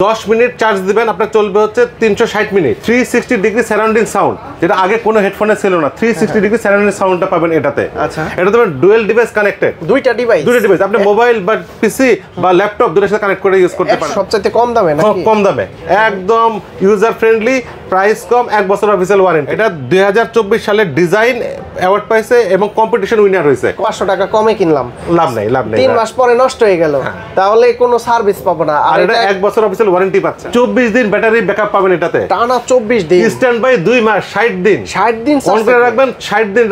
10 minute charge দিবেন আপনার চলবে হচ্ছে 360 মিনিট 360 ডিগ্রি সারাউন্ডিং সাউন্ড, যেটা আগে কোনো হেডফোনে ছিল না। 360 ডিগ্রি সারাউন্ডিং সাউন্ডটা পাবেন এটাতে। আচ্ছা, এটা তো ডুয়াল ডিভাইস কানেক্টেড, দুইটা ডিভাইস আপনি মোবাইল বা পিসি বা ল্যাপটপ দুটোর সাথে কানেক্ট করে ইউজ করতে পারেন। সবচেয়ে কম দামে নাকি? কম দামে, একদম ইউজার ফ্রেন্ডলি, প্রাইস কম, 1 বছর অফিসিয়াল ওয়ারেন্টি। এটা 2024 সালের ডিজাইন অ্যাওয়ার্ড পাইছে এবং কম্পিটিশন উইনার হয়েছে। 500 টাকা কমে কিনলাম, লাভ নাই 3 মাস পরে নষ্ট হয়ে গেল, তাহলে কোনো সার্ভিস পাবো না। আর এটা 1 বছর অফিসিয়াল ওয়ারেন্টি পাচ্ছে, 24 দিন ব্যাটারি ব্যাকআপ পাবেন এটাতে, টানা 24 দিন, স্ট্যান্ড বাই 2 মাস, 60 দিন অন করে রাখবেন, 60 দিন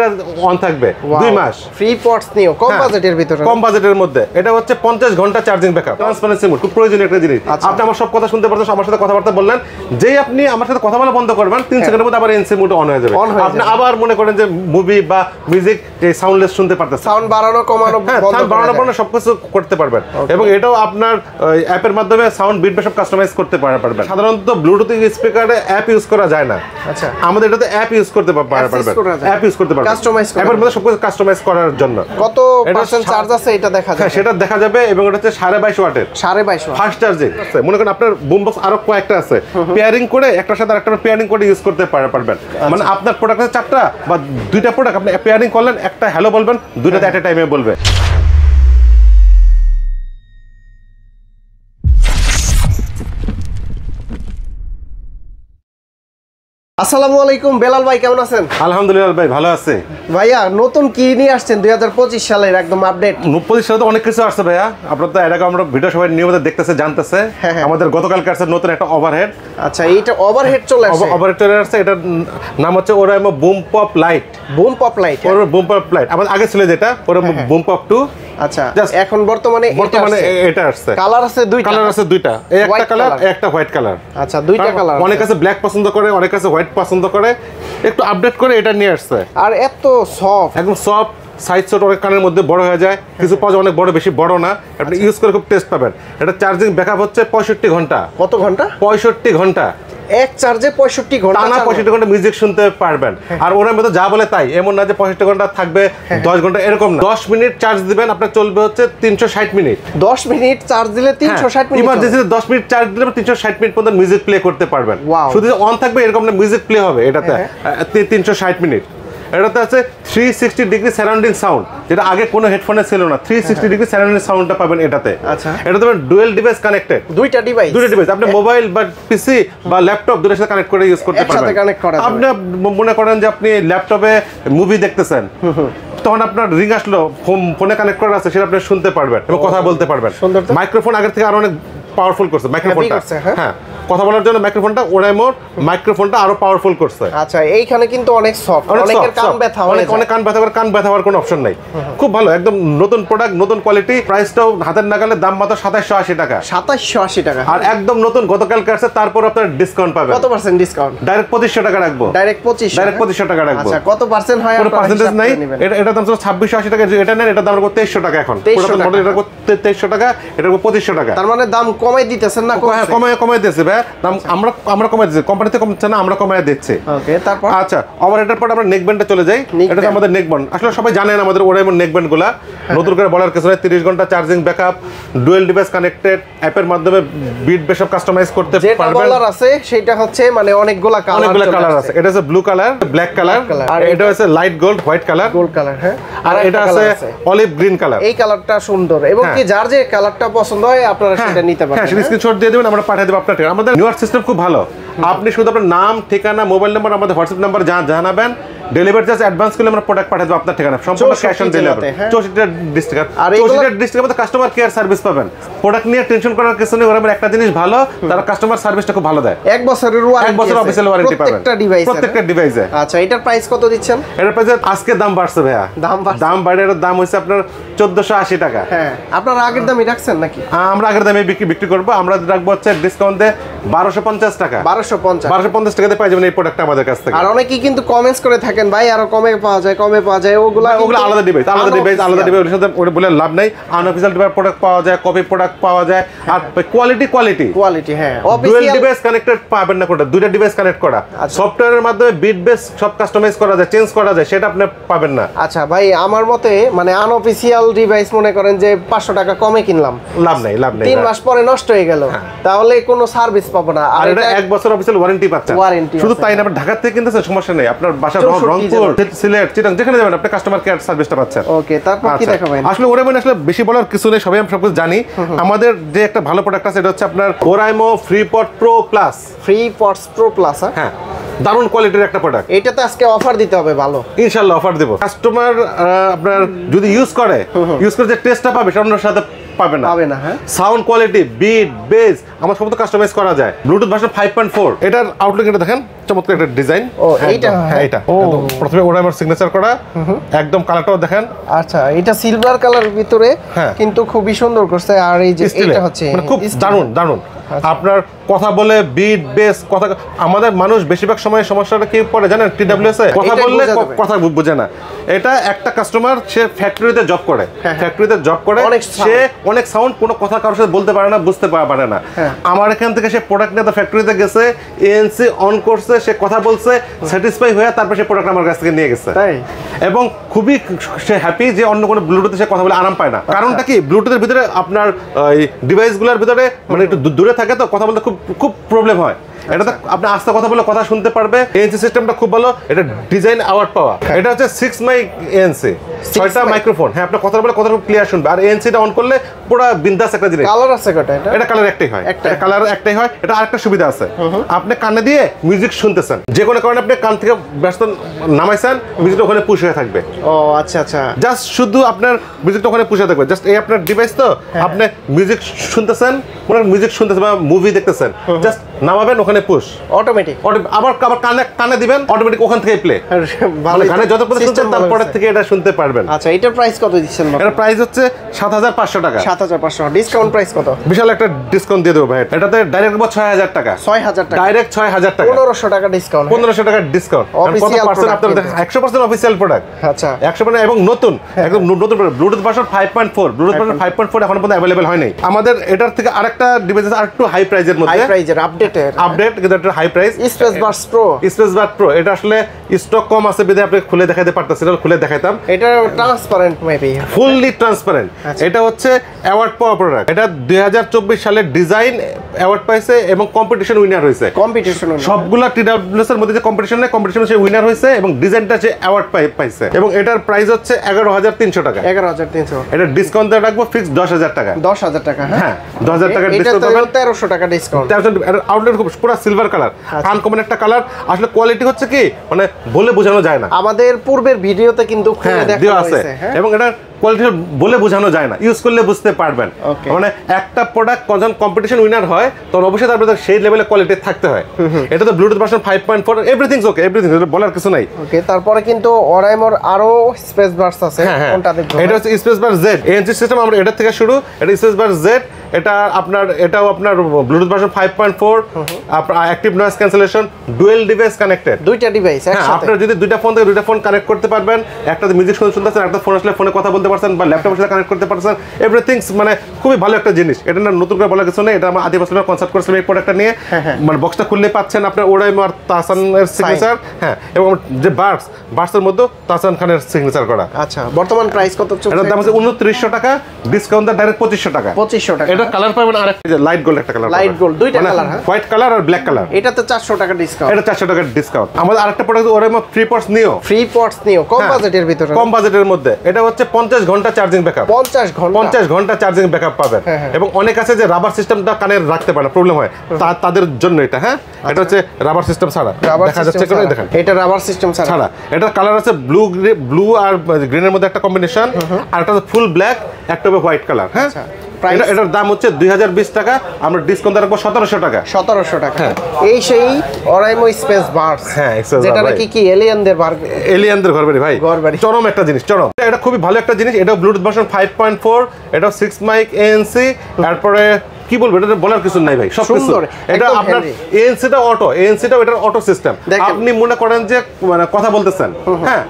অন থাকবে, 2 মাস ফ্রি পডস নিও, কম বাজেটের ভিতরে, কম বাজেটের মধ্যে। এটা হচ্ছে 50 ঘন্টা চার্জিং ব্যাকআপ, ট্রান্সপারেন্সি মোড, খুব প্রয়োজনীয় একটা জিনিস। আপনি আমার সব কথা শুনতে পারতেছেন, আমার সাথে কথাবার্তা বললেন, যেই আপনি আমার সাথে কথা বলা বন্ধ করবেন 3 সেকেন্ডের মধ্যে আবার এনসি মোড অন হয়ে যাবে। আপনি আবার মনে করেন যে মুভি বা মিউজিক এই সাউন্ডলেস শুনতে পারতেছেন, সাউন্ড বাড়ানো কমানো বাড়ানো সবকিছু করতে পারবেন। এবং এটাও আপনার অ্যাপের মাধ্যমে সাউন্ড বিট সব কাস্টমাইজ করতে পারবেন। সাধারণত ব্লুটুথ স্পিকারে অ্যাপ ইউজ করা যায় না, আচ্ছা আমাদের এটাতে অ্যাপ ইউজ করতে পারবেন, অ্যাপ ইউজ করতে পারবেন কাস্টমাইজ অ্যাপের মধ্যে সবকিছু কাস্টমাইজ করার জন্য। কত পার্সেন্ট চার্জ আছে এটা দেখা যাবে? সেটা দেখা যাবে। এবং এটা হচ্ছে 22.5 ওয়াটের, 22.5 ওয়াট ফাস্ট চার্জিং। মনে করেন আপনার বুম বক্স আরো কয়েকটা আছে, পেয়ারিং করে একটার সাথে আরেকটা পেয়ারিং করে ইউজ করতে পারবেন। মানে আপনার প্রোডাক্ট আছে 4টা বা 2টা প্রোডাক্ট, আপনি পেয়ারিং করলেন, একটা হ্যালো বলবেন, 2টাতে এট এ টাইমে বলবে। আসসালামু আলাইকুম, বেলাল ভাই কেমন আছেন? আলহামদুলিল্লাহ ভাই, ভালো আছে। ভাইয়া নতুন কি নিয়ে আসছেন 2025 সালের একদম আপডেট? 25 সালে তো অনেক কিছু আসছে ভাইয়া, আপনারা তো এর আগে আমরা ভিডিও সবাই নিয়মিত দেখতেছে, জানতেছে। আমাদের গতকালকে আসছে নতুন একটা ওভারহেড। আচ্ছা, এইটা ওভারহেড চলে আসছে? ওভারহেড চলে আসছে, এটার নাম হচ্ছে Oraimo boom pop light. Boom pop light, or boom pop light আমাদের আগে ছিল যেটা, ওর বুম পপ 2। আচ্ছা, এখন বর্তমানে এটা আসছে। কালার আছে দুইটা, কালার আছে দুইটা, এই একটা কালার, একটা হোয়াইট কালার। আচ্ছা, দুইটা কালার। অনেক কাছে ব্ল্যাক পছন্দ করে, অনেক কাছে হোয়াইট পছন্দ করে, একটু আপডেট করে এটা নিয়ে আসছে। আর এত সফট, একদম সফট, সাইজ ছোট, অনেক কানের মধ্যে বড় হয়ে যায়, কিছু পাওয়া যায় অনেক বড়, বেশি বড় না। আপনি ইউজ করে খুব টেস্ট পাবেন। এটা চার্জিং ব্যাকআপ হচ্ছে 65 ঘন্টা। কত ঘন্টা? 65 ঘন্টা এক চার্জে 65 ঘন্টা, টানা 65 ঘন্টা মিউজিক শুনতে পারবেন। আর ওর মধ্যে যা বলে তাই, এমন না যে 65 ঘন্টা থাকবে 10 ঘন্টা, এরকম না। 10 মিনিট চার্জ দিবেন আপনার চলবে হচ্ছে 360 মিনিট। 10 মিনিট চার্জ দিলে 360 মিনিট, ইমার্জেন্সিতে 10 মিনিট চার্জ দিলে 360 মিনিট পর্যন্ত মিউজিক প্লে করতে পারবেন। শুধু অন থাকবে এরকম না, মিউজিক প্লে হবে এটাতে 360 মিনিট। এটাতে আছে 360 ডিগ্রি সারাউন্ডিং সাউন্ড, যেটা আগে কোনো হেডফোনে ছিল না। 360 ডিগ্রি সারাউন্ডিং সাউন্ডটা পাবেন এটাতে। আচ্ছা, এটা তো ডুয়াল ডিভাইস কানেক্টেড, দুইটা ডিভাইস আপনি মোবাইল বা পিসি বা ল্যাপটপ দুটোর সাথে কানেক্ট করে ইউজ করতে পারবেন। আপনি মনে করেন যে আপনি ল্যাপটপে মুভি দেখতেছেন, তখন আপনার রিং আসলো, ফোনে কানেক্ট করা আছে, সেটা আপনি শুনতে পারবেন এবং কথা বলতে পারবেন। মাইক্রোফোন আগের থেকে আরো অনেক পাওয়ারফুল করছে মাইক্রোফোনটা। হ্যাঁ, কথা বলার জন্য মাইক্রোফোনটা ওরাইমোর মাইক্রোফোনটা আরো পাওয়ারফুল করছে। আচ্ছা, এইখানে কিন্তু অনেক সফট, অনেকের কান ব্যথা হয়, অনেক কান ব্যথা করে, কান ব্যথা হওয়ার কোনো অপশন নাই। খুব ভালো, একদম নতুন প্রোডাক্ট, নতুন কোয়ালিটি, প্রাইসটাও হাতের নাগালে, দাম মাত্র 2780 টাকা। 2780 টাকা, আর একদম নতুন, গতকালকে আসছে, তারপর আপনার ডিসকাউন্ট পাবেন। কত পার্সেন্ট ডিসকাউন্ট? ডাইরেক্ট 2500 টাকা রাখবো। ডাইরেক্ট 2500 টাকা রাখবো। আচ্ছা, কত পার্সেন্ট হয়? কোনো পার্সেন্টেজ নাই। এটা দাম ছিল 2680 টাকা, এটা নেন, এটা দাম রাখবো 2300 টাকা। এখন পুরাতন মডেল এটা রাখবো 2300 টাকা, এটা রাখবো 2500 টাকা। তার মানে দাম কমাই দিতেছেন না? কমাই দিয়েছে ভাই, দাম আমরা কমাই দিচ্ছি, কোম্পানিতে কমছে না, আমরা কমাই দিচ্ছি। ওকে, তারপর আচ্ছা, আবার এটার পর আমরা নেক ব্যান্ডে চলে যাই। এটা আমাদের নেক ব্যান্ড, আসলে সবাই জানেন আমাদের ওরাইমো নেক ব্যান্ড গুলা, নতুন করে বলার কিছু নাই। 30 ঘন্টা charging backup, dual device connected, অ্যাপের মাধ্যমে বিট বেশ কাস্টমাইজ করতে পারবেন। যেটা কালার আছে সেটা হচ্ছে মানে অনেকগুলা কালার আছে। এটা আছে ব্লু কালার, ব্ল্যাক কালার, আর এটা আছে লাইট গোল্ড, হোয়াইট কালার, হ্যাঁ, আর এটা আছে অলিভ গ্রিন কালার। এই কালারটা সুন্দর, এবং কি যার যে কালারটা পছন্দ হয় আপনারা সেটা নিতে পারেন। হ্যাঁ, সেটা স্ক্রিনশট দিয়ে দিবেন, আমরা পাঠিয়ে দেব আপনার। আমাদের নিউয়ার সিস্টেম খুব ভালো। আপনি শুধু আপনার নাম, ঠিকানা, মোবাইল নাম্বার, আমাদের হোয়াটসঅ্যাপ নাম্বার জানাবেন, ডেলিভারি চার্জ অ্যাডভান্স করলে আমরা প্রোডাক্ট পাঠিয়ে দেব আপনার ঠিকানা, সম্পূর্ণ ক্যাশ অন ডেলিভারি। 64টা ডিস্ট্রিক্ট, আর 64টা ডিস্ট্রিক্টের মধ্যে কাস্টমার কেয়ার সার্ভিস পাবেন। প্রোডাক্ট নিয়ে টেনশন করার কিছু নেই, ওরা একটা জিনিস ভালো, তারা কাস্টমার সার্ভিসটা খুব ভালো দেয়। 1 বছরের ওয়ারেন্টি, 1 বছর অফিশিয়াল ওয়ারেন্টি পাবেন প্রত্যেকটা ডিভাইসে। আচ্ছা, এটার প্রাইস কত দিচ্ছেন? এটার প্রাইস আজকে দাম বাড়ছে ভাইয়া, দাম বাইরে, এর দাম হইছে আপনার 1480 টাকা। হ্যাঁ, আপনারা আগের দামই রাখছেন নাকি? আমরা আগের দামে বিক্রি করব। আমরা রাখবো হচ্ছে ডিসকাউন্টে 1250 টাকা। 1250 টাকাতে পাই যাবেন এই প্রোডাক্টটা আমাদের কাছ থেকে। আর অনেকেই কিন্তু কমেন্টস করে থাকেন ভাই আরো কমে পাওয়া যায়, ওগুলো আলাদা ডিভাইস, ওর সাথে ওটা বলে লাভ নাই। আনঅফিশিয়াল প্রোডাক্ট পাওয়া যায়, কপি প্রোডাক্ট পাওয়া যায়, আর কোয়ালিটি হ্যাঁ। ডুয়াল ডিভাইস কানেক্টেড পাবেন না, কোনটা দুইটা ডিভাইস কানেক্ট করা, সফটওয়্যারের মাধ্যমে বিট বেস সব কাস্টমাইজ করা যায়, চেঞ্জ করা যায়, সেটা আপনি পাবেন না। আচ্ছা ভাই, আমার মতে মানে আনঅফিশিয়াল ডিভাইস মনে করেন যে 500 টাকা কমে কিনলাম, লাভ নাই 3 মাস পরে নষ্ট হয়ে গেল, তাহলে কোনো সার্ভিস পাবো না। আর এটা 1 বছর অফিশিয়াল ওয়ারেন্টি পাচ্ছেন। শুধু তাই না, আপনি ঢাকা থেকে কিনতেছেন সমস্যা নেই, আপনার বাসা রংপুর, সিলেট, চিটাং যেখানে যাবেন আপনি কাস্টমার কেয়ার সার্ভিসটা পাচ্ছেন। ওকে, তারপর কি দেখাবেন? আসলে ওরা মানে আসলে বেশি বলার কিছু নেই, সবাই আমরা সবকিছু জানি। আমাদের যে একটা ভালো প্রোডাক্ট আছে, এটা হচ্ছে আপনার ওরাইমো ফ্রিপড প্রো প্লাস। হ্যাঁ, দারুণ কোয়ালিটির একটা প্রোডাক্ট। এটাতে আজকে অফার দিতে হবে ভালো, ইনশাআল্লাহ অফার দেব। কাস্টমার আপনার যদি ইউজ করে যে টেস্টটা পাবে সেটা অন্যের সাথে পাবে না। হ্যাঁ, সাউন্ড কোয়ালিটি, বিট, বেস আমার সব তো কাস্টমাইজ করা যায়। Bluetooth version 5.4। এটার আউটলুক এটা দেখেন, চমৎকার একটা ডিজাইন। এইটা প্রথমে ওরা আমার সিগনেচার করা, একদম কালারটাও দেখেন। আচ্ছা, এটা সিলভার কালার ভিতরে কিন্তু খুবই সুন্দর করছে। আর এই যে এটা হচ্ছে মানে খুব দারুণ। আপনার কথা বলে বিট বেস কথা, আমাদের মানুষ বেশিরভাগ সময় সমস্যাটা কি পড়ে জানেন, TWS এ কথা বললে কথা বুঝে না। এটা একটা কাস্টমার, সে ফ্যাক্টরিতে জব করে, সে অনেক সাউন্ড, কোনো কথা কারোর সাথে বলতে পারে না, বুঝতে পারে না। আমার এখান থেকে সে প্রোডাক্ট নিয়ে ফ্যাক্টরিতে গেছে, ANC অন করছে, সে কথা বলছে, স্যাটিসফাই হয়ে তারপর সে প্রোডাক্ট আমার কাছ থেকে নিয়ে গেছে। এবং খুবই সে হ্যাপি যে অন্য কোনো ব্লুটুথে সে কথা বলে আরাম পায় না। কারণটা কি, ব্লুটুথের ভিতরে আপনার ডিভাইসগুলোর ভিতরে মানে একটু দূরে থাকে তো, কথা বলতে খুব প্রবলেম হয়। এটাতে আপনি আস্তে কথা বলে কথা শুনতে পারবে। ANC সিস্টেমটা খুব ভালো, এটা ডিজাইন অ্যাওয়ার্ড পাওয়া। এটা হচ্ছে 6 মাইক ANC, 6টা মাইক্রোফোন। হ্যাঁ, আপনি কথা বলে কথা খুব ক্লিয়ার শুনবে। আর ANCটা অন করলে পুরো বিন্দাস একটা জিনিস। কালার আছে কয়টা? এটা কালার একটাই হয়, এটা আরেকটা সুবিধা আছে, আপনি কানে দিয়ে মিউজিক শুনতেছেন, যে কোনো কারণে আপনি কান থেকে ব্যস্ত নামাইছেন, মিউজিকটা ওখানে পুশ হয়ে থাকবে। ও আচ্ছা, জাস্ট শুধু আপনার মিউজিকটা ওখানে পুশ হয়ে থাকবে। জাস্ট এই আপনার ডিভাইস তো, আপনি মিউজিক শুনতেছেন, বা মুভি দেখতেছেন, জাস্ট নামাবেন, ওখানে পুশ অটোমেটিক। আবার কানে দিবেন, অটোমেটিক ওখান থেকে প্লে। মানে গানে যত পর্যন্ত শুনছেন তারপরে থেকে এটা শুনতে পারবেন। আচ্ছা, এটার প্রাইস কত দিচ্ছেন? এটার প্রাইস হচ্ছে 7500 টাকা। 7500। ডিসকাউন্ট প্রাইস কত? বিশাল একটা ডিসকাউন্ট দিয়ে দেবো ভাই। এটাতে ডাইরেক্ট 6000 টাকা। 6000 টাকা ডাইরেক্ট 6000 টাকা। 1500 টাকা ডিসকাউন্ট। 1500 টাকা ডিসকাউন্ট। অফিশিয়াল প্রোডাক্ট আপনাদের 100% অফিশিয়াল প্রোডাক্ট। আচ্ছা, 100% এবং নতুন, একদম নতুন ব্লুটুথ ভার্সন 5.4। ব্লুটুথ ভার্সন 5.4 এখন পর্যন্ত अवेलेबल হয় নাই। আমাদের এটার থেকে আরেকটা ডিভাইস আছে আরেকটু হাই প্রাইজের মধ্যে, হাই প্রাইজের আপডেট কিন্তু এটা high price, space bass pro. এটা আসলে স্টক কম আছে বিধায় আপনি খুলে দেখাতে পারতেছেন, খুলে দেখাইতাম। এটা ট্রান্সপারেন্ট, মেবি ফুললি ট্রান্সপারেন্ট। এটা হচ্ছে অ্যাওয়ার্ড পাওয়া প্রোডাক্ট। এটা 2024 সালের ডিজাইন অ্যাওয়ার্ড পাইছে এবং কম্পিটিশন উইনার হয়েছে। সবগুলা TWS এর মধ্যে যে কম্পিটিশনে সে উইনার হয়েছে এবং ডিজাইনটা সে অ্যাওয়ার্ড পাইছে। এবং এটার প্রাইস হচ্ছে 11300 টাকা। 11300। এটা ডিসকাউন্ট দিয়ে রাখবো ফিক্স 10000 টাকা। 10000 টাকা। হ্যাঁ, 10000 টাকা ডিসকাউন্ট পাবেন। 1300 টাকা ডিসকাউন্ট। আউটলেট খুব পুরো সিলভার কালার, আনকমন একটা কালার। আসলে কোয়ালিটি হচ্ছে কি মানে বলে বোঝানো যায় না। আমাদের পূর্বের ভিডিওতে কিন্তু খুলে দেখানো হয়েছে, এবং এটা কোয়ালিটি বলে বোঝানো যায় না, ইউজ করলে বুঝতে পারবেন। মানে একটা প্রোডাক্ট যখন কম্পিটিশন উইনার হয় তখন অবশ্যই তারপরে সেই লেভেলে কোয়ালিটি থাকতে হয়। এটা তো ব্লুটুথ ভার্সন 5.4, এভরিথিংস ওকে, এভরিথিং, বলার কিছু নাই। ওকে, তারপরে কিন্তু ওরাইমোর আরো স্পেস বাস আছে, কোনটা দেখব? এটা হচ্ছে স্পেস বাস Z ANC সিস্টেম, আমরা এটা থেকে শুরু। এটা স্পেস বাস Z, এটাও আপনার ব্লুটুথ ভার্সন 5.4, আপনার active noise cancellation, dual device connected, দুইটা ডিভাইস একসাথে। আপনারা যদি দুইটা ফোন থেকে দুইটা ফোন কানেক্ট করতে পারবেন, একটাতে মিউজিক শুনতেছেন, একটা ফোন আসলে ফোনে কথা বলতে পারছেন, বা ল্যাপটপের সাথে কানেক্ট করতে পারছেন, এভরিথিংস মানে খুবই ভালো একটা জিনিস। এটা না নতুন করে বলার কিছু নেই, এটা আমরা আদি বছর কনসাল্ট করছিলাম এই প্রোডাক্টটা নিয়ে। মানে বক্সটা খুললে পাচ্ছেন আপনার ওরাইমো আর তাহসানের সিগনেচার। হ্যাঁ, এবং যে বার্ডসের মধ্যে তাহসান খানের সিগনেচার করা। আচ্ছা, বর্তমান প্রাইস কত চলছে? এটার দাম আছে 2900 টাকা, ডিসকাউন্ট দা ডাইরেক্ট 2500 টাকা। 2500 টাকা। এটা কালার পাবেন আরেকটা, লাইট গোল্ড একটা কালার, লাইট গোল্ড, দুইটা কালার, হোয়াইট কালার আর ব্ল্যাক কালার। এটাতে 400 টাকা ডিসকাউন্ট। এটা 400 টাকা ডিসকাউন্ট। আমাদের আরেকটা প্রোডাক্ট ওরাইমো FreePods Neo, কম বাজেটের ভিতরে, কম বাজেটের মধ্যে। এটা হচ্ছে 50 ঘন্টা চার্জিং ব্যাকআপ। 50 ঘন্টা চার্জিং ব্যাকআপ পাবেন। এবং অনেক আছে যে রাবার সিস্টেমটা কানে রাখতে পারে না, প্রবলেম হয়, তাদের জন্য এটা। হ্যাঁ, এটা হচ্ছে রাবার সিস্টেম ছাড়া, দেখা যাচ্ছে কিনা দেখেন, এটা রাবার সিস্টেম ছাড়া। এটা কালার আছে ব্লু আর গ্রিনের মধ্যে একটা কম্বিনেশন, আর এটা ফুল ব্ল্যাক, একটা হোয়াইট কালার। হ্যাঁ, এটার দাম হচ্ছে 2020 টাকা, আমরা ডিসকাউন্ট রাখবো 1700 টাকা। 1700 টাকা। এই সেই ওরাইমো স্পেস বার্স, হ্যাঁ, যেটা নাকি কি এলিয়ানদের ঘরবাড়ি ভাই, চরম একটা জিনিস, চরম। এটা খুবই ভালো একটা জিনিস। এটা ব্লুটুথ ভার্সন 5.4, এটা 6 মাইক ANC, তারপরে কি বলবো, এটা বলার কিছু নাই ভাই, সব সুন্দর। এটা আপনার এএনসিটা অটো, এএনসিটা এটার অটো সিস্টেম। আপনি মনে করেন যে মানে কথা বলতেছেন, হ্যাঁ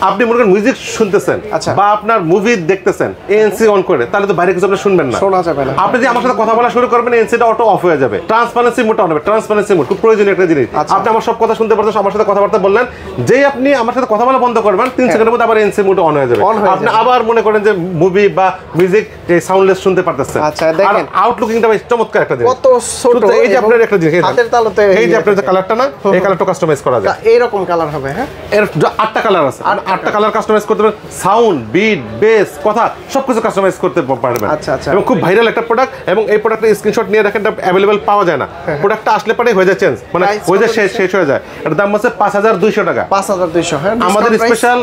আপনি মনে করেন মিউজিক শুনতেছেন বা আপনার মুভি দেখতেছেন, এএনসি অন করে, তাহলে তো বাইরে কিছু আপনি শুনবেন না, শোনা যাবে না। আপনি যে আমার সাথে কথা বলা শুরু করবেন, এএনসিটা অটো অফ হয়ে যাবে। ট্রান্সপারেন্সি মোড অন হবে, ট্রান্সপারেন্সি মোড খুব প্রয়োজনীয় একটা জিনিস। আপনি আমার সব কথা শুনতে পারতেছেন, আমার সাথে কথাবার্তা বললেন, যেই আপনি আমার সাথে কথা বলা বন্ধ করবেন 3 সেকেন্ডের মধ্যে আবার এএনসি মোড অন হয়ে যাবে। আপনি আবার মনে করেন যে মুভি বা মিউজিক এই সাউন্ডলেস শুনতে পারতেছেন। আচ্ছা দেখেন আউটলুকিংটা বেশ চমৎকার একটা জিনিস, কত ছোট। এই যে আপনার একটা জিনিস হাতের তালুতে, এই যে আপনার যে কালারটা না, এই কালারটা কাস্টমাইজ করা যায়, এইরকম কালার হবে। হ্যাঁ এর 8টা কালার আছে, 8টা কালার কাস্টমাইজ করতে পারবেন। সাউন্ড, বিট, বেস, কথা সবকিছু কাস্টমাইজ করতে পারবেন। আচ্ছা আচ্ছা, এবং খুব ভাইরাল একটা প্রোডাক্ট, এবং এই প্রোডাক্টের স্ক্রিনশট নিয়ে রাখেন, এটা अवेलेबल পাওয়া যায় না। প্রোডাক্টটা আসলে পরে হয়ে যায় চেঞ্জ, মানে হয়ে যায় শেষ হয়ে যায়। এর দাম হচ্ছে 5200 টাকা। 5200। হ্যাঁ আমাদের স্পেশাল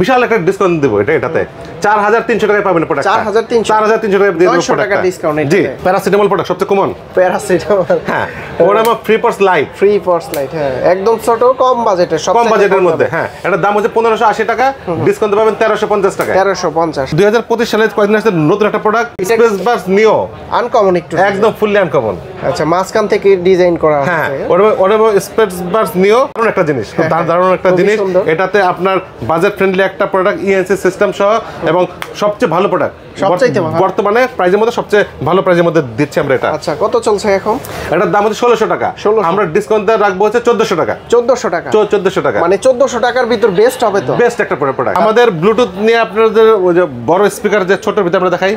বিশাল একটা ডিসকাউন্ট দেব এটাতে 4300 টাকায় পাবেন প্রোডাক্ট। 4300 টাকায় দিয়ে দেব প্রোডাক্ট, ডিসকাউন্ট। জি, প্যারাসিটামল প্রোডাক্ট সবচেয়ে কমন প্যারাসিটামল। হ্যাঁ, ওর নাম free purse light, free purse light. হ্যাঁ একদম ছোট, কম বাজেটের, কম বাজেটের মধ্যে। হ্যাঁ এটার দাম হচ্ছে 1580 টাকা, ডিসকাউন্ট পাবেন 1350 টাকা। 1350। 2025 সালে কয়েকদিন আসছে নতুন একটা প্রোডাক্ট, স্পেস বাস নিও, আনকমন একটু, একদম ফুললি আনকমন। আচ্ছা মাঝখান থেকে ডিজাইন করা আছে। হ্যাঁ ওর স্পেস বাস নিও দারুণ একটা জিনিস, দারুণ একটা জিনিস। এটাতে আপনার বাজেট ফ্রেন্ডলি একটা প্রোডাক্ট, ইএনসি সিস্টেম সহ, এবং সবচেয়ে ভালো প্রোডাক্ট বর্তমানে প্রাইজের মধ্যে সবচেয়ে ভালো প্রাইজের মধ্যে দিচ্ছি আমরা এটা। আচ্ছা কত চলছে এখন? এটার দাম হচ্ছে 1600 টাকা, আমরা ডিসকাউন্ট দিয়ে রাখবো হচ্ছে 1400 টাকা। 1400 টাকা, 1400 টাকা, মানে 1400 টাকার ভিতর বেস্ট হবে তো, বেস্ট একটা প্রোডাক্ট। আমাদের ব্লুটুথ নিয়ে আপনাদের ওই যে বড় স্পিকার যে ছোট ভিতরে আমরা দেখাই,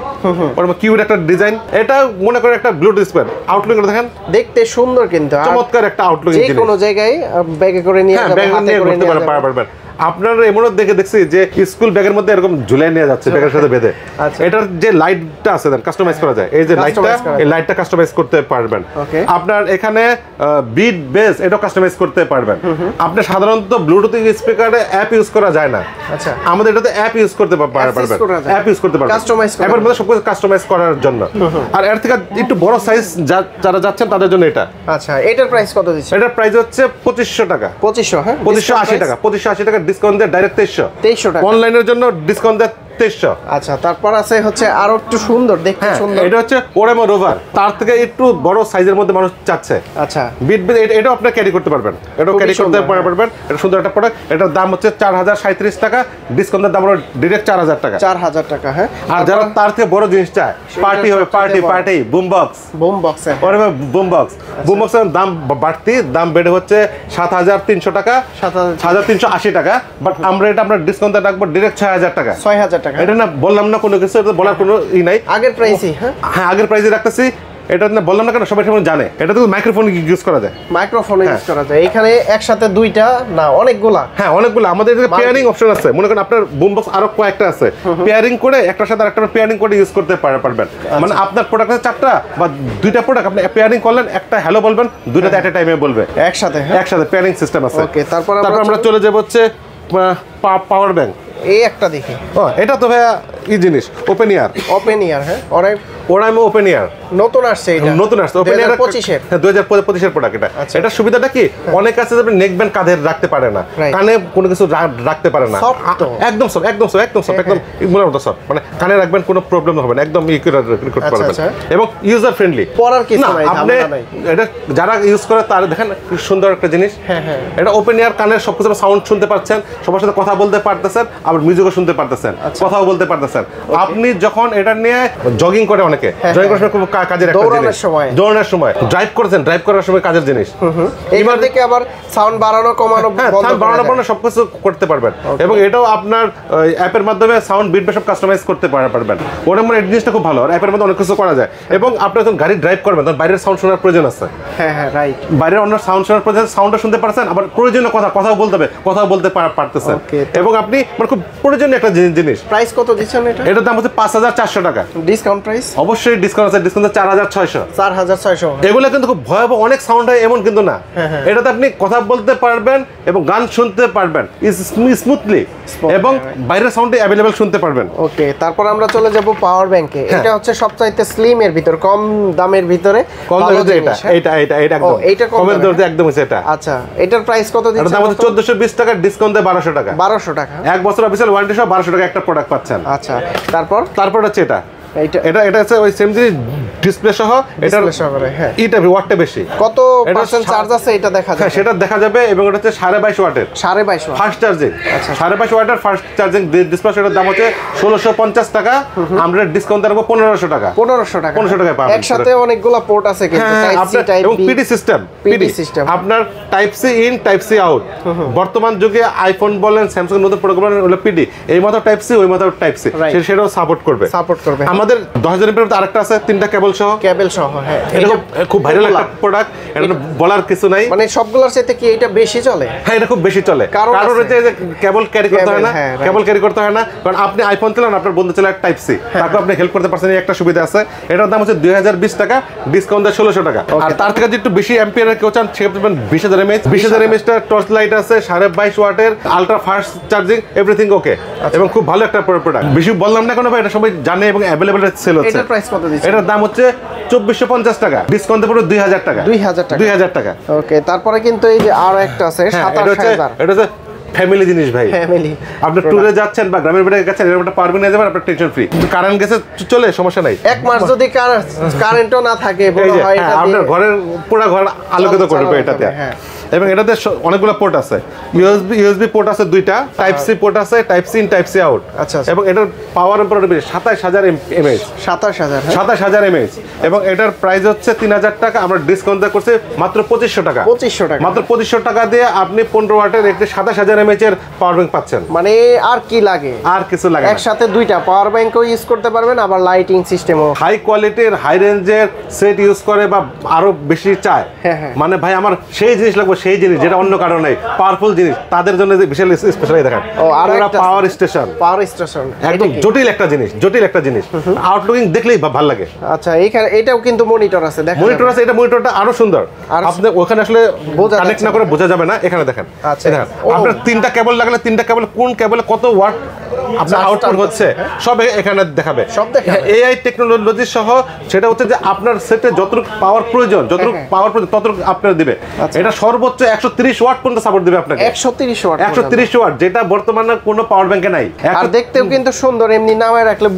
ওর কিউট একটা ডিজাইন। এটা মনে করে একটা ব্লুটুথ স্পিকার, আউটলুক দেখেন, দেখতে সুন্দর কিন্তু চমৎকার একটা আউটলুক, যে কোনো জায়গায় ব্যাগে করে নিয়ে যাবেন, হাতে করে নিয়ে পারবেন। আপনারা এমনও দেখছি যে স্কুল ব্যাগের মধ্যে এরকম ঝুলিয়ে নিয়ে যাচ্ছে ব্যাগের সাথে বেঁধে। এটার যে লাইটটা আছে কাস্টমাইজ করা যায়, এই যে লাইটটা, এই লাইটটা কাস্টমাইজ করতে পারবেন। আপনার এখানে বিট, বেস এটাও কাস্টমাইজ করতে পারবেন। আপনি সাধারণত ব্লুটুথ স্পিকারে অ্যাপ ইউজ করা যায় না, আচ্ছা আমাদের এটাতে অ্যাপ ইউজ করতে পারবেন, অ্যাপ ইউজ করতে পারবেন অ্যাপের মধ্যে সবকিছু কাস্টমাইজ করার জন্য। আর এর থেকে একটু বড় সাইজ যারা যাচ্ছেন তাদের জন্য এটা। আচ্ছা এটার প্রাইস কত দিচ্ছেন? এটার প্রাইস হচ্ছে 2500 টাকা। 2500? হ্যাঁ 2580 টাকা, 2580 টাকা ডিসকাউন্ট দিয়ে ডাইরেক্ট 2300 টাকা। অনলাইনের জন্য ডিসকাউন্ট দিয়ে 2300। আচ্ছা তারপর আছে হচ্ছে আরো একটু সুন্দর, দেখতে সুন্দর, এটা হচ্ছে ওরেমো রোভার, তার থেকে একটু বড় সাইজের মধ্যে মানুষ চাচ্ছে। আচ্ছা বিট এটাও আপনি ক্যারি করতে পারবেন, এটাও ক্যারি করতে পারবেন। এটা সুন্দর একটা প্রোডাক্ট, এটার দাম হচ্ছে 4037 টাকা, ডিসকাউন্টের দাম হলো ডাইরেক্ট 4000 টাকা। 4000 টাকা। হ্যাঁ আর যারা তার থেকে বড় জিনিস চায়, পার্টি হবে, পার্টি বুম বক্স, ওরেমো বুম বক্সের দাম বাড়তি, দাম বেড়ে হচ্ছে 7300 টাকা, 7380 টাকা। বাট আমরা এটা আমরা ডিসকাউন্টে রাখবো ডাইরেক্ট 6000 টাকা। 6000 টাকা। এটা না বললাম না কোনো কিছু, এটা বলার কোনো ই নাই, আগের প্রাইসই। হ্যাঁ আগের প্রাইসে রাখতেছি। এটা না বললাম না কেন, সবাই জানে এটা তো মাইক্রোফোন ইউজ করা যায়, মাইক্রোফোন ইউজ করা যায়। এখানে একসাথে দুইটা না অনেকগুলা, হ্যাঁ অনেকগুলা। আমাদের পেয়ারিং অপশন আছে, মনে করেন আপনার বুম বক্স আরো কয়েকটা আছে, পেয়ারিং করে একটার সাথে আরেকটা পেয়ারিং করে ইউজ করতে পারবেন। মানে আপনার প্রোডাক্ট আছে 4টা বা 2টা প্রোডাক্ট, আপনি পেয়ারিং করলেন, একটা হ্যালো বলবেন, দুইটাতে এট এ টাইমে বলবে একসাথে, একসাথে পেয়ারিং সিস্টেম আছে। ওকে তারপর আমরা চলে যাব হচ্ছে পাওয়ার ব্যাংক। এই একটা দেখি, এটা তো ভাইয়া ই জিনিস, ওপেন ইয়ার। হ্যাঁ ওরাইমো ওপেন ইয়ার নতুন আসছে, এটা নতুন আসছে, ওপেন ইয়ার 25 এর 2025 এর প্রোডাক্ট। এটা এটা সুবিধাটা কি, অনেক আছে যে নেক ব্যান্ড কাঁধে রাখতে পারে না, কানে কোনো কিছু রাখতে পারে না, একদম সব মনে মতো সব, মানে কানে রাখবেন কোনো প্রবলেম হবে না, একদম করতে পারবেন এবং ইউজার ফ্রেন্ডলি। পড়ার কিছু নাই, আপনি এটা যারা ইউজ করে তার দেখেন কি সুন্দর একটা জিনিস। এটা ওপেন ইয়ার, কানের সবকিছু সাউন্ড শুনতে পাচ্ছেন, সবার সাথে কথা বলতে পারতেছেন, আবার মিউজিকও শুনতে পারতেছেন, কথাও বলতে পারতেছেন। আপনি যখন এটা নিয়ে জগিং করে, অনেকে জগিং করার সময় খুব কাজের একটা জিনিস, দৌড়ানোর সময়, ড্রাইভ করার সময় কাজের জিনিস। এবার থেকে আবার সাউন্ড বাড়ানো কমানো, সাউন্ড বাড়ানো সবকিছু করতে পারবেন। এবং এটাও আপনার অ্যাপের মাধ্যমে সাউন্ড বিট সব কাস্টমাইজ করতে পারবেন। ওটা মানে এই জিনিসটা খুব ভালো, আর অ্যাপের মধ্যে অনেক কিছু করা যায়। এবং আপনি যখন গাড়ি ড্রাইভ করবেন তখন বাইরের সাউন্ড শোনার প্রয়োজন আছে, রাইট, বাইরের অন্য সাউন্ড শোনার প্রয়োজন, সাউন্ডটা শুনতে পারছেন, আবার প্রয়োজনীয় কথাও বলতে হবে, কথাও বলতে পারতেছেন। এবং আপনি মানে খুব প্রয়োজনীয় একটা জিনিস। প্রাইস কত দিচ্ছেন এটা? এটার দাম হচ্ছে 5400 টাকা। Discount price? অবশ্যই ডিসকাউন্ট আছে, ডিসকাউন্ট 4600। এগুলো কিন্তু খুব ভয়াবহ অনেক সাউন্ড হয় এমন কিন্তু না, এটাতে আপনি কথা বলতে পারবেন এবং গান শুনতে পারবেন স্মুথলি, এবং বাইরের সাউন্ড অ্যাভেলেবল শুনতে পারবেন। ওকে তারপর আমরা চলে যাব পাওয়ার ব্যাংকে। এটা হচ্ছে সবচাইতে স্লিম এর ভিতর, কম দামের ভিতরে, কম দামের এটা একদম এইটা কমের দরজা একদম হচ্ছে এটা। আচ্ছা এটার প্রাইস কত দিচ্ছেন? এটার দাম হচ্ছে 1420 টাকা, ডিসকাউন্ট দিয়ে 1200 টাকা। 1200 টাকা, এক বছর অফিসিয়াল ওয়ারেন্টি সহ 1200 টাকা একটা প্রোডাক্ট পাচ্ছেন। আচ্ছা তারপর হচ্ছে এটা হচ্ছে ওই সেম জিনিস ডিসপ্লে সহ এটা হ্যাঁ এটা ওয়াটটা বেশি কত পার্সেন্ট চার্জ আছে এটা দেখা যাবে হ্যাঁ সেটা দেখা যাবে এবং এটা হচ্ছে 22.5 ওয়াটের 22.5 ওয়াট ফাস্ট চার্জিং আচ্ছা 22.5 ওয়াটের ফাস্ট চার্জিং ডিসপ্লে সেটার দাম হচ্ছে 1650 টাকা আমরা ডিসকাউন্ট রাখবো 1500 টাকা 1500 টাকা পাবেন একসাথে অনেকগুলো পোর্ট আছে কিন্তু টাইপ সি টাইপ এবং বি পিডি সিস্টেম আপনার type C in type C out বর্তমান যুগে আইফোন বলেন স্যামসাং নতুন প্রোডাক্ট বলেন হলো পিডি এই মাত্র টাইপ সি ওই মাত্র টাইপ সি সেটাও সাপোর্ট করবে আমাদের 10000 এর আরেকটা আছে তিনটা কেবল সহ হ্যাঁ এটা খুব ভাইরাল একটা প্রোডাক্ট এটা বলার কিছু নাই মানে সবগুলোর সাথে কি এটা বেশি চলে হ্যাঁ এটা খুব বেশি চলে কারণ হচ্ছে যে কেবল ক্যারি করতে হয় না কারণ আপনি আইফোন চালান আপনার বন্ধু চালায় টাইপ সি তারপর আপনি হেল্প করতে পারছেন এই একটা সুবিধা আছে এটার দাম হচ্ছে 2020 টাকা ডিসকাউন্ট দেয় 1600 টাকা আর তার থেকে যদি একটু বেশি অ্যাম্পিয়ারের কেউ চান সেক্ষেত্রে 20000 এমএএইচ 20000 এমএএইচ টা টর্চ লাইট আছে 22.5 ওয়াটের ultra fast charging everything okay এবং খুব ভালো একটা প্রোডাক্ট বেশি বললাম না কোনো ভাই এটা সবাই জানে এবং अवेलेबल সেল হচ্ছে এটার প্রাইস কত দিচ্ছেন এটার দাম হচ্ছে 2450 টাকা ডিসকাউন্ট পুরো 2000 টাকা 2000 টাকা ওকে তারপরে কিন্তু এই যে আরো একটা আছে 27000 এটা হচ্ছে ফ্যামিলি জিনিস ভাই আপনি ট্যুরে যাচ্ছেন বা গ্রামের বাড়িতে যাচ্ছেন এরকম একটা পারবেন নিয়ে যাবেন আপনার টেনশন ফ্রি কারেন্ট গেছে চলে সমস্যা নাই এক মাস যদি কারেন্টও না থাকে বড় হয় এটা আপনার ঘরের পুরো ঘর আলোকিত করবে এটাতে এবং এটাতে অনেকগুলো পোর্ট আছে ইউএসবি পোর্ট আছে দুইটা টাইপ সি পোর্ট আছে type C in type C out আচ্ছা এবং এটার পাওয়ার উপর 27000 এমএএইচ 27000 এমএএইচ এবং এটার প্রাইস হচ্ছে 3000 টাকা আমরা ডিসকাউন্ট করছি মাত্র 2500 টাকা মাত্র 2500 টাকা দিয়ে আপনি 15 ওয়াটের একটি 27000 এমএএইচ এর পাওয়ার ব্যাংক পাচ্ছেন মানে আর কি লাগে আর কিছু লাগে না একসাথে দুইটা পাওয়ার ব্যাংকও ইউজ করতে পারবেন আবার লাইটিং সিস্টেমও হাই কোয়ালিটির হাই রেঞ্জের সেট ইউজ করে বা আরো বেশি চায় মানে ভাই আমার সেই জিনিস লাগবে সেই জিনিস যেটা অন্য কারণে নাই পাওয়ারফুল জিনিস তাদের জন্য বিশাল স্পেশালি দেখেন পাওয়ার স্টেশন একদম জটিল একটা জিনিস আউটলুকিং দেখলেই ভালো লাগে আচ্ছা এইখানে এটাও কিন্তু মনিটর আছে দেখেন মনিটর আছে এটা মনিটরটা আরো সুন্দর আপনি ওখানে আসলে কানেক্ট না করে বোঝা যাবে না এখানে দেখেন আচ্ছা দেখেন আপনার তিনটা কেবল লাগলে তিনটা কেবল কোন কেবলে কত ওয়াট আপনার আউটপুট হচ্ছে সব এখানে দেখাবে এআই টেকনোলজি সহ সেটা হচ্ছে যে আপনার সেটে যতটুকু পাওয়ার প্রয়োজন ততটুকু আপনার দিবে এটা সর্বোচ্চ 130 ওয়াট পর্যন্ত সাপোর্ট দিবে আপনাকে 130 ওয়াট যেটা বর্তমানে কোনো পাওয়ার ব্যাংকে নাই আর দেখতেও কিন্তু সুন্দর এমনি নামায় রাখলে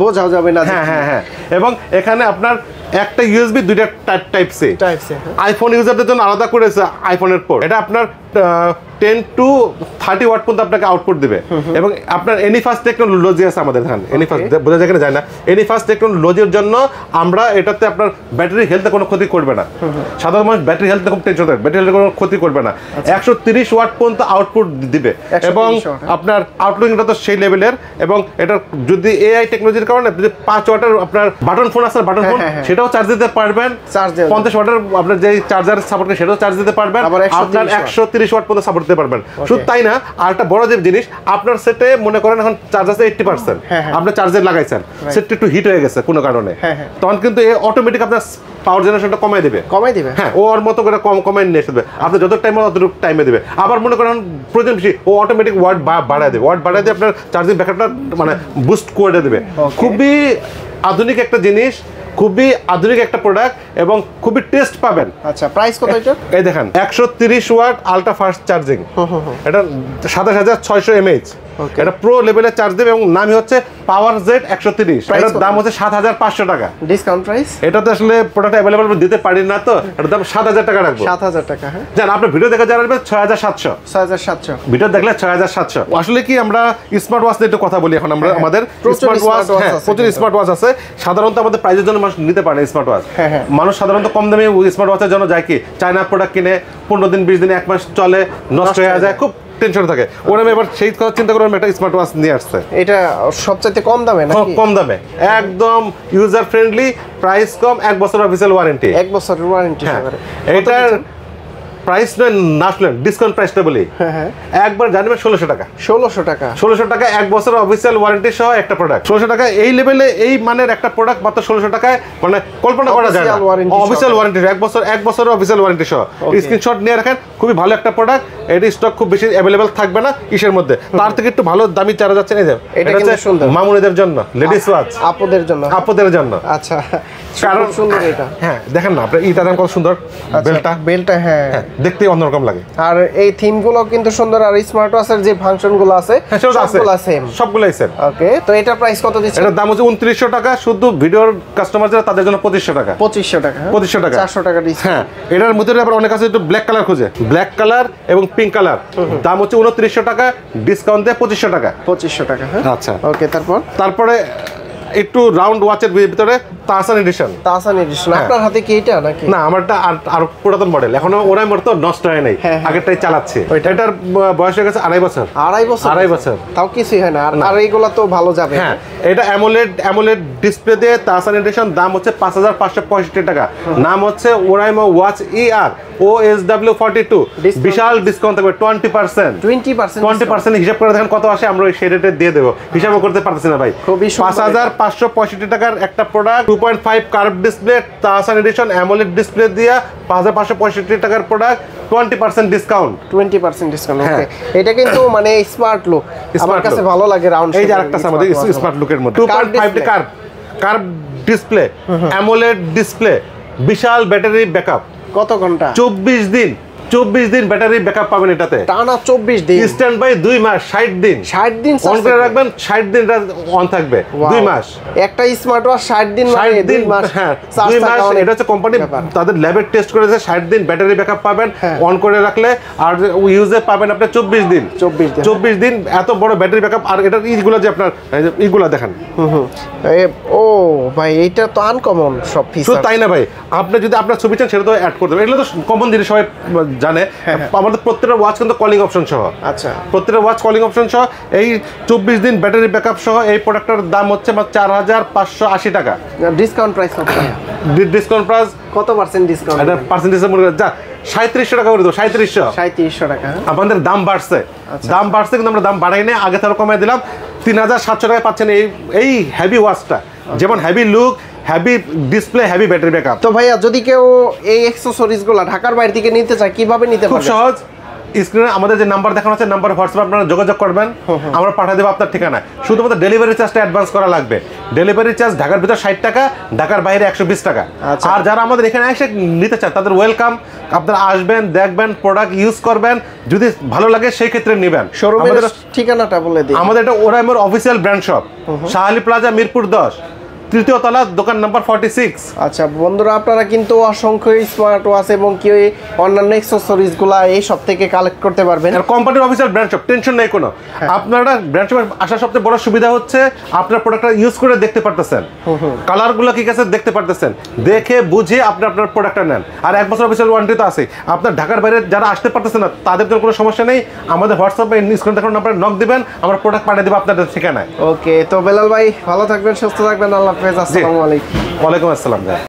বোঝাও যাবে না হ্যাঁ এবং এখানে আপনার একটা ইউএসবি দুইটা টাইপ সি আইফোন ইউজারদের জন্য আলাদা করেছে আইফোনের পর এটা আপনার 10 to 30 ওয়াট পর্যন্ত আপনাকে আউটপুট দিবে এবং আপনার এনিফাস্ট টেকনোলজি আছে আমাদের এখানে এনিফাস্ট বোঝা যায় কিনা যায় না এনিফাস্ট টেকনোলজির জন্য আমরা এটাতে আপনার ব্যাটারি হেলথে কোনো ক্ষতি করবে না সাধারণ মানুষ ব্যাটারি হেলথে খুব টেনশন থাকে ব্যাটারি হেলথে কোনো ক্ষতি করবে না 130 ওয়াট পর্যন্ত আউটপুট দিবে এবং আপনার আউটলুকিংটা তো সেই লেভেলের এবং এটা যদি এআই টেকনোলজির কারণে যদি 5 ওয়াটের আপনার বাটন ফোন আছে বাটন ফোন সেটাও চার্জ দিতে পারবেন 50 ওয়াটের আপনার যে চার্জার সাপোর্ট করে সেটাও চার্জ দিতে পারবেন আপনার 130 ওয়াট পর্যন্ত সাপোর্ট দিতে পারবেন শুধু তাই না আর একটা বড় যে জিনিস আপনার সেটে মনে করেন এখন চার্জ আছে 80% আপনি চার্জার লাগাইছেন সেটটা একটু হিট হয়ে গেছে কোনো কারণে তখন কিন্তু এই অটোমেটিক আপনার পাওয়ার জেনারেশনটা কমাই দিবে হ্যাঁ ওর মতো করে কমাই নিয়ে আসবে আপনি যত টাইম ততটুকু টাইমে দিবে আবার মনে করেন প্রয়োজন বেশি ও অটোমেটিক ওয়াট বাড়ায় দেবে আপনার চার্জিং ব্যাকআপটা মানে বুস্ট করে দেবে খুবই আধুনিক একটা জিনিস খুবই আধুনিক একটা প্রোডাক্ট এবং খুবই টেস্ট পাবেন আচ্ছা প্রাইস কত এটা এই দেখেন 130 ওয়াট আলট্রা ফাস্ট চার্জিং এটা 27600 এমএএইচ এটা প্রো লেভেলের চার্জ দেবে এবং নামই হচ্ছে পাওয়ার জেড 130 এটার দাম হচ্ছে 7500 টাকা ডিসকাউন্ট প্রাইস এটাতে আসলে প্রোডাক্ট अवेलेबल দিতে পারি না তো এটার দাম 7000 টাকা রাখবো 7000 টাকা হ্যাঁ জান আপনি ভিডিও দেখে জানাবেন 6700 ভিডিও দেখলে 6700 আসলে কি আমরা স্মার্ট ওয়াচ নিয়ে একটু কথা বলি এখন আমরা আমাদের স্মার্ট ওয়াচ প্রচুর স্মার্ট ওয়াচ আছে সাধারণত আমাদের প্রাইসের জন্য মানুষ নিতে পারে স্মার্ট ওয়াচ মানুষ সাধারণত কম দামে স্মার্ট ওয়াচের জন্য যায় কি চায়না প্রোডাক্ট কিনে 15 দিন 20 দিন এক মাস চলে নষ্ট হয়ে যায় খুব টেনশন থাকে ওরা এবার সেই কথা চিন্তা করে একটা স্মার্ট ওয়াচ নিয়ে আসছে এটা সবচেয়ে কম দামে নাকি কম দামে একদম ইউজার ফ্রেন্ডলি প্রাইস কম 1 বছর অফিশিয়াল ওয়ারেন্টি 1 বছরের ওয়ারেন্টি এটা প্রাইস না শুনেন ডিসকাউন্ট প্রাইসটা বলি একবার জানবেন 1600 টাকা 1 বছর অফিশিয়াল ওয়ারেন্টি সহ একটা প্রোডাক্ট 1600 টাকা এই লেভেলে এই মানের একটা প্রোডাক্ট মাত্র 1600 টাকায় মানে কল্পনা করা যায় না অফিশিয়াল ওয়ারেন্টি 1 বছর অফিশিয়াল ওয়ারেন্টি সহ স্ক্রিনশট নিয়ে রাখেন খুবই ভালো একটা প্রোডাক্ট এর স্টক খুব বেশি अवेलेबल থাকবে না ইসের মধ্যে তার থেকে একটু ভালো দামি চার্জ যাচ্ছে এই যে এটা কিন্তু সুন্দর মামুনিদের জন্য লেডিস ওয়াচ আপুদের জন্য আচ্ছা কারণ সুন্দর এটা হ্যাঁ দেখেন না আপনি এটা কত সুন্দর বেলটা হ্যাঁ দেখতে অন্যরকম লাগে। আর এই থিমগুলো কিন্তু সুন্দর, আর স্মার্ট ওয়াচের যে ফাংশনগুলো আছে সবগুলো সেম, সবগুলাই সেম। ওকে, তো এটার প্রাইস কত দিচ্ছেন? এটার দাম হচ্ছে 2900 টাকা, শুধু ভিডিওর কাস্টমার যারা তাদের জন্য 2500 টাকা। 2500 টাকা, 2500 টাকা, 400 টাকা ডিসকাউন্ট। হ্যাঁ, এটার মধ্যে আবার অনেক আছে একটু ব্ল্যাক কালার খুঁজে, ব্ল্যাক কালার এবং পিঙ্ক কালার, দাম হচ্ছে 2900 টাকা, ডিসকাউন্ট দিয়ে 2500 টাকা। 2500 টাকা, হ্যাঁ আচ্ছা ওকে। তারপরে একটু রাউন্ড ওয়াচের ভিতরে তাহসান এডিশন। তাহসান এডিশন আপনার হাতে কি এটা নাকি? না, আমারটা আর পুরাতন মডেল, এখনো ওরাই মোর তো নষ্ট হয় নাই, আগেরটাই চালাচ্ছে। এটার বয়স হয়ে গেছে 2.5 বছর। 2.5 বছর, তাও কিছুই হয় না। আর এইগুলা তো ভালো যাবে। হ্যাঁ, এটা অ্যামোলেড ডিসপ্লে দিয়ে তাহসান এডিশন, দাম হচ্ছে 5565 টাকা। নাম হচ্ছে ওরাইমো ওয়াচ ER OSW 42, বিশাল ডিসকাউন্ট থাকবে 20%। হিসাব করে দেখেন কত আসে, আমরা ওই সেই রেটে দিয়ে দেবো, হিসাবও করতে পারতেছি না ভাই। 5565 টাকার একটা product, 2.5 curve display Tahsan edition AMOLED display দিয়ে 5565 টাকার প্রোডাক্ট, 20% ডিসকাউন্ট। 20% ডিসকাউন্ট, ওকে। এটা কিন্তু মানে স্মার্ট লুক, আমার কাছে ভালো লাগে। রাউন্ড এই যে আরেকটা আমাদের স্মার্ট লুকের মধ্যে 2.5 কার্ভ ডিসপ্লে অ্যামোলেড ডিসপ্লে, বিশাল ব্যাটারি ব্যাকআপ। কত ঘন্টা? 24 দিন ব্যাটারি ব্যাকআপ পাবেন এটাতে, টানা 24 দিন। স্ট্যান্ড বাই 2 মাস, 60 দিন অন করে রাখবেন, 60 দিন অন থাকবে, 2 মাস। একটা স্মার্ট ওয়াচ 60 দিন মানে 2 মাস। হ্যাঁ, 2 মাস। এটা হচ্ছে কোম্পানি তাদের ল্যাবে টেস্ট করেছে, 60 দিন ব্যাটারি ব্যাকআপ পাবেন অন করে রাখলে, আর ইউজে পাবেন আপনি 24 দিন। 24 দিন এত বড় ব্যাটারি ব্যাকআপ। আর এটার ইগুলো যে আপনার ইগুলো দেখেন, ও ভাই এটা তো আনকমন সব ফিচার। শুধু তাই না ভাই, আপনি যদি আপনার ছবি চান সেটা তো অ্যাড করতে হবে, এগুলো তো কমন জিনিস সবাই জানে। আমাদের প্রত্যেকটা ওয়াচ কিন্তু কলিং অপশন সহ। আচ্ছা, প্রত্যেকটা ওয়াচ কলিং অপশন সহ, এই 24 দিন ব্যাটারি ব্যাকআপ সহ এই প্রোডাক্টের দাম হচ্ছে 4580 টাকা। ডিসকাউন্ট প্রাইস কত? ডিসকাউন্ট প্রাইস কত পার্সেন্ট ডিসকাউন্ট? এটা পার্সেন্টেজ মনে যা 3700 টাকা করে দেবো। 3700 টাকা। আমাদের দাম বাড়ছে, কিন্তু আমরা দাম বাড়াই না, আগে তারও কমাই দিলাম। 3700 টাকায় পাচ্ছেন এই হেভি ওয়াচটা, যেমন heavy look, heavy display, heavy battery backup. তো ভাইয়া যদি কেউ এই অ্যাকসেসরিজগুলো ঢাকার বাইরে থেকে নিতে চায় কিভাবে নিতে পারবে? খুব সহজ, স্ক্রিনে আমাদের যে নাম্বার দেখানো আছে, নাম্বার হোয়াটসঅ্যাপ আপনারা যোগাযোগ করবেন, আমরা পাঠিয়ে দেবো আপনার ঠিকানায়। শুধুমাত্র ডেলিভারি চার্জটা অ্যাডভান্স করা লাগবে। ডেলিভারি চার্জ ঢাকার ভিতর 60 টাকা, ঢাকার বাইরে 120 টাকা। আর যারা আমাদের এখানে এসে নিতে চান তাদের ওয়েলকাম, আপনারা আসবেন, দেখবেন, প্রোডাক্ট ইউজ করবেন, যদি ভালো লাগে সেই ক্ষেত্রে নেবেন। শোরুমের ঠিকানাটা বলে দিই। আমাদের এটা ওরাইমোর official brand shop, Shah Ali plaza, Mirpur 10, 3য় তলা, দোকান নাম্বার 46। আচ্ছা বন্ধুরা, আপনারা কিন্তু অসংখ্য স্মার্ট ওয়াচ এবং কি অন্যান্য অ্যাকসেসরিজগুলো এই সব থেকে কালেক্ট করতে পারবেন। আর কোম্পানির অফিসিয়াল ব্র্যান্ড শপ, টেনশন নেই কোনো। আপনারা ব্র্যান্ড শপে আসার সবচেয়ে বড় সুবিধা হচ্ছে আপনার প্রোডাক্টটা ইউজ করে দেখতে পারতেছেন, কালারগুলো কি আছে দেখতে পারতেছেন, দেখে বুঝে আপনি আপনার প্রোডাক্টটা নেন। আর 1 বছর অফিসিয়াল ওয়ারেন্টি তো আছে। আপনার ঢাকার বাইরে যারা আসতে পারতেছেন না তাদের জন্য কোনো সমস্যা নেই, আমাদের হোয়াটসঅ্যাপে স্ক্রিনে দেখানো নাম্বারে নক দিবেন, আমরা প্রোডাক্ট পাঠিয়ে দেবো আপনাদের ঠিকানায়। ওকে, তো বেলাল ভাই ভালো থাকবেন, সুস্থ থাকবেন, আল্লাহ হাফেজ, আসসালামু আলাইকুম। ওয়ালাইকুম আসসালাম।